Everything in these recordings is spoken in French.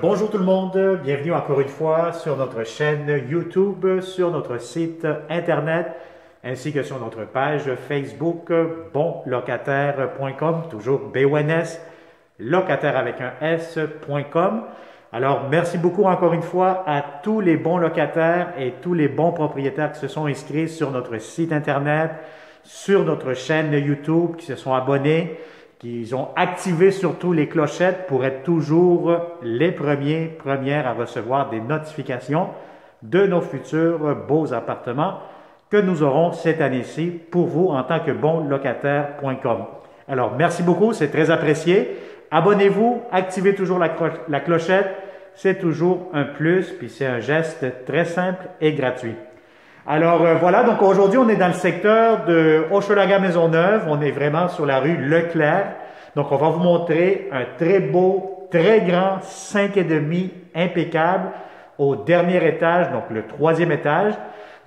Bonjour tout le monde, bienvenue encore une fois sur notre chaîne YouTube, sur notre site internet, ainsi que sur notre page Facebook bonlocataire.com, toujours BONS, locataire avec un S.com. Alors, merci beaucoup encore une fois à tous les bons locataires et tous les bons propriétaires qui se sont inscrits sur notre site internet, sur notre chaîne YouTube, qui se sont abonnés, qui ont activé surtout les clochettes pour être toujours les premières à recevoir des notifications de nos futurs beaux appartements que nous aurons cette année-ci pour vous en tant que bonlocataire.com. Alors, merci beaucoup, c'est très apprécié. Abonnez-vous, activez toujours la clochette, c'est toujours un plus, puis c'est un geste très simple et gratuit. Alors voilà, donc aujourd'hui on est dans le secteur de Hochelaga-Maisonneuve, on est vraiment sur la rue Leclerc. Donc on va vous montrer un très beau, très grand 5,5 impeccable au dernier étage, donc le 3e étage.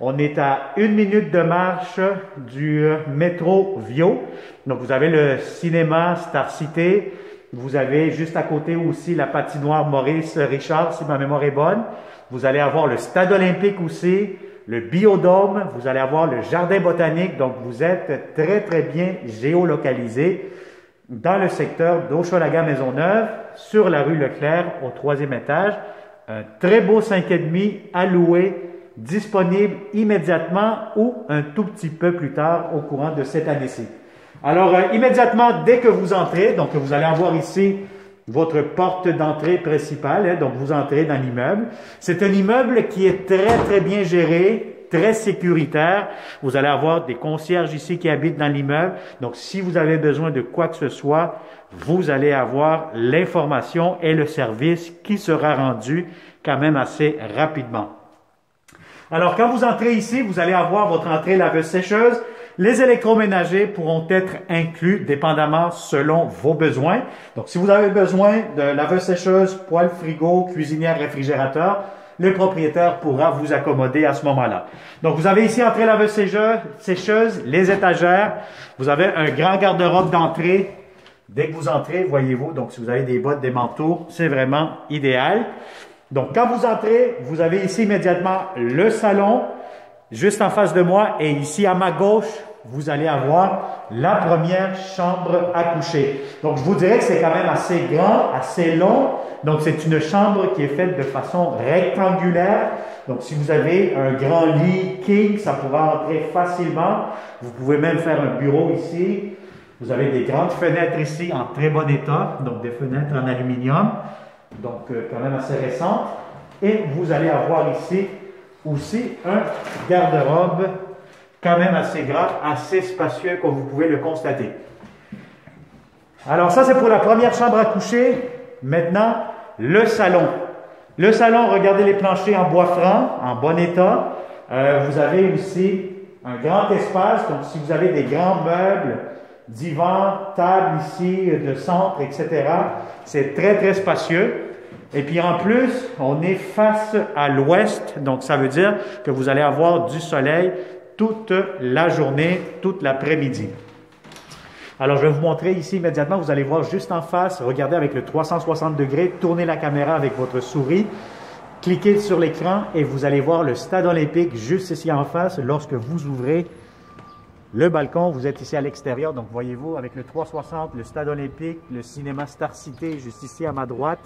On est à 1 minute de marche du métro Viau. Donc vous avez le cinéma Star Cité, vous avez juste à côté aussi la patinoire Maurice Richard, si ma mémoire est bonne. Vous allez avoir le stade olympique aussi, le biodôme, vous allez avoir le jardin botanique, donc vous êtes très bien géolocalisé dans le secteur d'Hochelaga-Maisonneuve, sur la rue Leclerc, au 3e étage. Un très beau 5,5 à louer, disponible immédiatement ou un tout petit peu plus tard au courant de cette année-ci. Alors, immédiatement, dès que vous entrez, donc vous allez avoir ici votre porte d'entrée principale, donc vous entrez dans l'immeuble. C'est un immeuble qui est très bien géré, très sécuritaire. Vous allez avoir des concierges ici qui habitent dans l'immeuble. Donc, si vous avez besoin de quoi que ce soit, vous allez avoir l'information et le service qui sera rendu quand même assez rapidement. Alors, quand vous entrez ici, vous allez avoir votre entrée laveuse-sécheuse. Les électroménagers pourront être inclus dépendamment selon vos besoins. Donc, si vous avez besoin de laveuse-sécheuse, poêle frigo, cuisinière, réfrigérateur, le propriétaire pourra vous accommoder à ce moment-là. Donc, vous avez ici entrée laveuse-sécheuse, les étagères. Vous avez un grand garde-robe d'entrée. Dès que vous entrez, voyez-vous, donc si vous avez des bottes, des manteaux, c'est vraiment idéal. Donc, quand vous entrez, vous avez ici immédiatement le salon, juste en face de moi, et ici à ma gauche, vous allez avoir la première chambre à coucher. Donc, je vous dirais que c'est quand même assez grand, assez long. Donc, c'est une chambre qui est faite de façon rectangulaire. Donc, si vous avez un grand lit king, ça pourra entrer facilement. Vous pouvez même faire un bureau ici. Vous avez des grandes fenêtres ici en très bon état, donc des fenêtres en aluminium, donc quand même assez récentes. Et vous allez avoir ici aussi un garde-robe quand même assez grand, assez spacieux comme vous pouvez le constater. Alors ça c'est pour la première chambre à coucher. Maintenant, le salon. Le salon, regardez les planchers en bois franc, en bon état. Vous avez aussi un grand espace, donc si vous avez des grands meubles, divan, table ici, de centre, etc. C'est très spacieux. Et puis en plus, on est face à l'ouest, donc ça veut dire que vous allez avoir du soleil toute la journée, toute l'après-midi. Alors je vais vous montrer ici immédiatement, vous allez voir juste en face, regardez avec le 360 degrés, tournez la caméra avec votre souris, cliquez sur l'écran et vous allez voir le stade olympique juste ici en face. Lorsque vous ouvrez le balcon, vous êtes ici à l'extérieur, donc voyez-vous avec le 360, le stade olympique, le cinéma Star Cité juste ici à ma droite.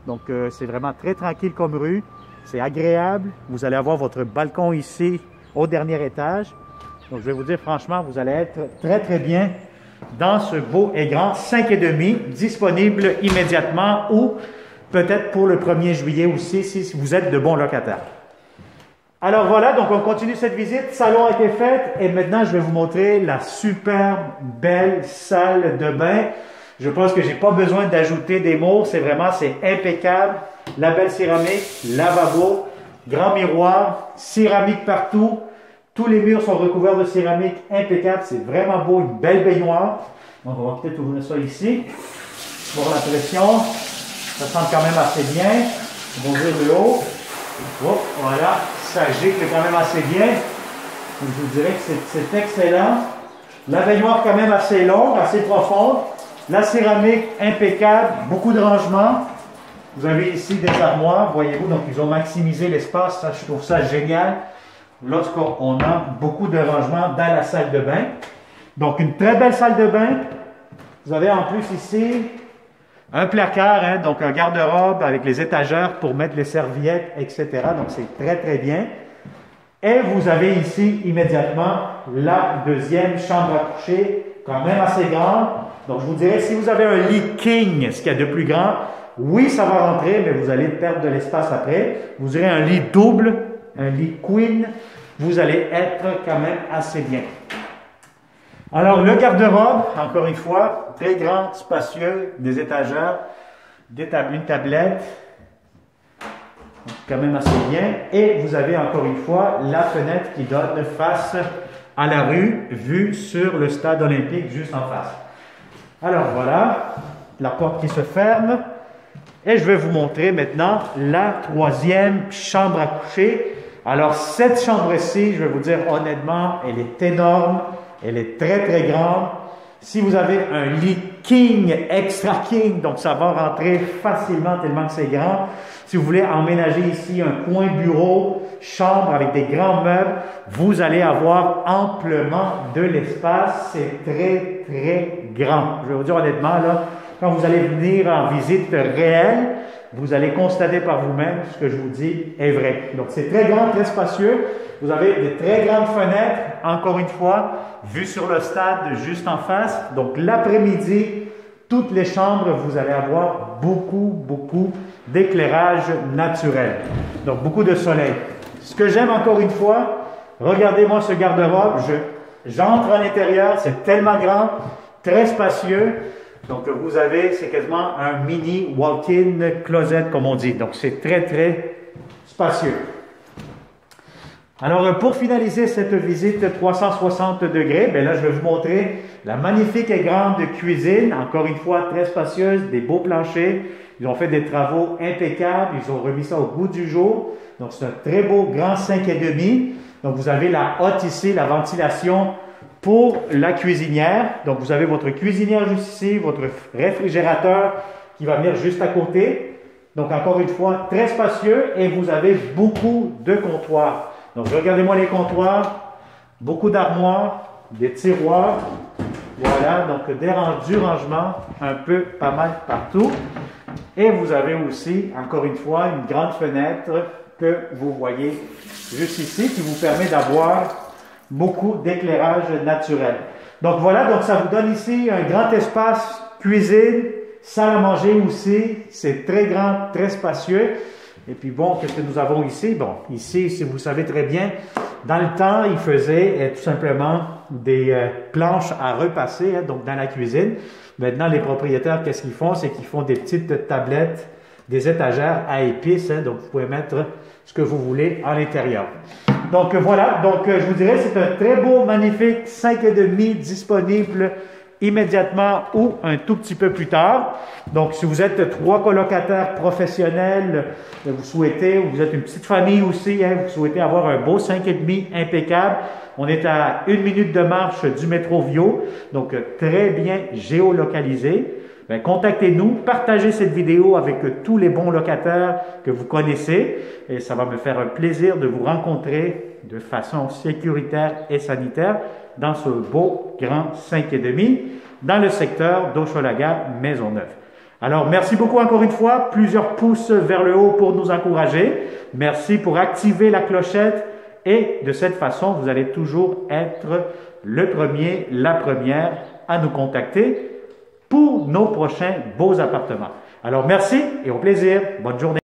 Donc c'est vraiment très tranquille comme rue, c'est agréable. Vous allez avoir votre balcon ici au dernier étage. Donc je vais vous dire franchement, vous allez être très bien dans ce beau et grand 5,5 disponible immédiatement ou peut-être pour le 1er juillet aussi si vous êtes de bons locataires. Alors voilà, donc on continue cette visite. Salon a été fait et maintenant je vais vous montrer la superbe belle salle de bain. Je pense que j'ai pas besoin d'ajouter des mots, c'est impeccable. La belle céramique, lavabo, grand miroir, céramique partout. Tous les murs sont recouverts de céramique impeccable, c'est vraiment beau, une belle baignoire. Donc on va peut-être ouvrir ça ici pour la pression. Ça sent quand même assez bien. On va ouvrir le haut. Oh, voilà, ça gicle quand même assez bien. Donc, je vous dirais que c'est excellent. La baignoire quand même assez longue, assez profonde. La céramique impeccable, beaucoup de rangement. Vous avez ici des armoires, voyez-vous, donc ils ont maximisé l'espace, ça, je trouve ça génial lorsqu'on a beaucoup de rangements dans la salle de bain. Donc une très belle salle de bain. Vous avez en plus ici un placard, hein, donc un garde-robe avec les étagères pour mettre les serviettes, etc. Donc c'est très très bien. Et vous avez ici immédiatement la deuxième chambre à coucher, quand même assez grande. Donc je vous dirais, si vous avez un lit king, ce qu'il y a de plus grand, oui, ça va rentrer, mais vous allez perdre de l'espace après. Vous aurez un lit double, un lit queen, vous allez être quand même assez bien. Alors, le garde-robe, encore une fois, très grand, spacieux, des étagères, une tablette, quand même assez bien. Et vous avez encore une fois la fenêtre qui donne face à la rue, vue sur le stade olympique juste en face. Alors voilà, la porte qui se ferme. Et je vais vous montrer maintenant la troisième chambre à coucher. Alors cette chambre-ci, je vais vous dire honnêtement, elle est énorme, elle est très très grande. Si vous avez un lit king, extra king, donc ça va rentrer facilement tellement que c'est grand. Si vous voulez emménager ici un coin bureau, chambre avec des grands meubles, vous allez avoir amplement de l'espace. C'est très très grand. Je vais vous dire honnêtement, là, quand vous allez venir en visite réelle, vous allez constater par vous-même ce que je vous dis est vrai. Donc, c'est très grand, très spacieux. Vous avez des très grandes fenêtres, encore une fois, vue sur le stade juste en face. Donc, l'après-midi, toutes les chambres, vous allez avoir beaucoup d'éclairage naturel. Donc, beaucoup de soleil. Ce que j'aime encore une fois, regardez-moi ce garde-robe. J'entre à l'intérieur, c'est tellement grand, très spacieux. Donc, vous avez, c'est quasiment un mini walk-in closet, comme on dit. Donc, c'est très, très spacieux. Alors, pour finaliser cette visite 360 degrés, bien là, je vais vous montrer la magnifique et grande cuisine. Encore une fois, très spacieuse, des beaux planchers. Ils ont fait des travaux impeccables. Ils ont remis ça au goût du jour. Donc, c'est un très beau grand 5,5. Donc, vous avez la hotte ici, la ventilation pour la cuisinière. Donc, vous avez votre cuisinière juste ici, votre réfrigérateur qui va venir juste à côté. Donc, encore une fois, très spacieux et vous avez beaucoup de comptoirs. Donc, regardez-moi les comptoirs, beaucoup d'armoires, des tiroirs. Voilà, donc du rangement un peu pas mal partout. Et vous avez aussi, encore une fois, une grande fenêtre que vous voyez juste ici qui vous permet d'avoir beaucoup d'éclairage naturel. Donc voilà, donc ça vous donne ici un grand espace cuisine, salle à manger aussi. C'est très grand, très spacieux. Et puis bon, qu'est-ce que nous avons ici? Bon, ici, si vous savez très bien, dans le temps, ils faisaient tout simplement des planches à repasser, hein, donc dans la cuisine. Maintenant, les propriétaires, qu'est-ce qu'ils font? C'est qu'ils font des petites tablettes, des étagères à épices, hein, donc vous pouvez mettre ce que vous voulez à l'intérieur. Donc voilà, donc je vous dirais c'est un très beau, magnifique 5,5 disponible immédiatement ou un tout petit peu plus tard. Donc si vous êtes 3 colocataires professionnels, vous souhaitez, ou vous êtes une petite famille aussi, hein, vous souhaitez avoir un beau 5,5 impeccable, on est à 1 minute de marche du métro Vio, donc très bien géolocalisé. Bien, contactez-nous, partagez cette vidéo avec tous les bons locataires que vous connaissez et ça va me faire un plaisir de vous rencontrer de façon sécuritaire et sanitaire dans ce beau grand 5,5 dans le secteur d'Hochelaga-Maisonneuve. Alors, merci beaucoup encore une fois, plusieurs pouces vers le haut pour nous encourager. Merci pour activer la clochette et de cette façon, vous allez toujours être le premier, la première à nous contacter pour nos prochains beaux appartements. Alors, merci et au plaisir. Bonne journée.